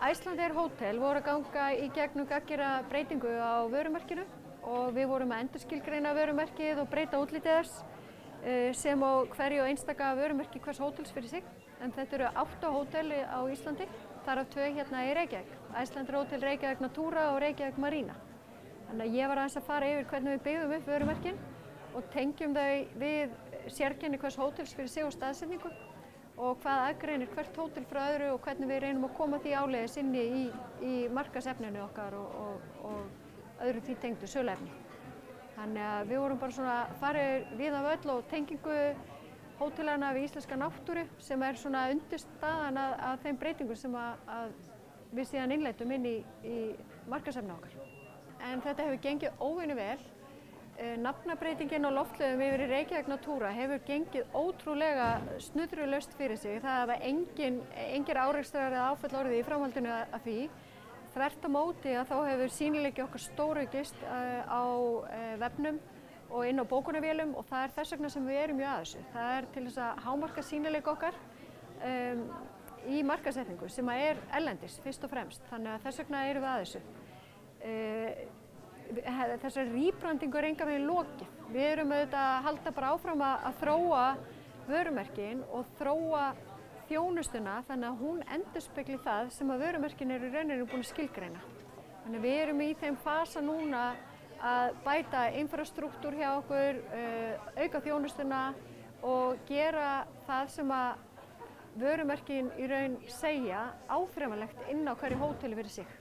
Icelandair Hótel voru að ganga í gegnum gagngera breytingu á vörumerkinu og við vorum að endurskilgreina vörumerkið og breyta útlitið þess sem á hverju og einstaka vörumerki hvers hótels fyrir sig. En þetta eru 8 hótel á Íslandi, þar af 2 hérna í Reykjavík. Icelandair Hótel Reykjavík Natura og Reykjavík Marina. Þannig að ég var aðeins að fara yfir hvernig við byggðum upp vörumerkin og tengjum þau við sérkenni hvers hótels fyrir sig og staðsetningu og hvað aðgreinir hvert hótel frá öðru og hvernig við reynum að koma því áleiðis inni í markaðsefninu okkar og öðru því tengdu söluefni. Þannig að við vorum bara svona farið við af öll og tengingu hótelana við íslenska náttúru sem er svona undirstaðan að þeim breytingum sem að við síðan innleiddum inn í markaðsefni okkar. En þetta hefur gengið óvenju vel. Nafnabreytingin á loftleiðum yfir í Reykjavík Natura hefur gengið ótrúlega snurðulaust fyrir sig. Það hafa engir árekstrar eða áföll orðið í framhaldinu af því. Þvert á móti að þá hefur sýnileiki okkar stóraukist á vefnum og inn á bókunarvélum og það er þess vegna sem við erum mjög að þessu. Það er til þess að hámarka sýnileik okkar í markaðssetningu sem er erlendis fyrst og fremst. Þannig að þess vegna erum við að þessu. Þessari rýbrandingu er engan veginn lokið. Við erum auðvitað að halda bara áfram að þróa vörumerkin og þróa þjónustuna þannig að hún endurspegli það sem að vörumerkin eru í rauninni búin að skilgreina. Þannig að við erum í þeim fasa núna að bæta infrastruktúr hjá okkur, auka þjónustuna og gera það sem að vörumerkin í raun segja áþreifanlegt inn á hverju hóteli fyrir sig.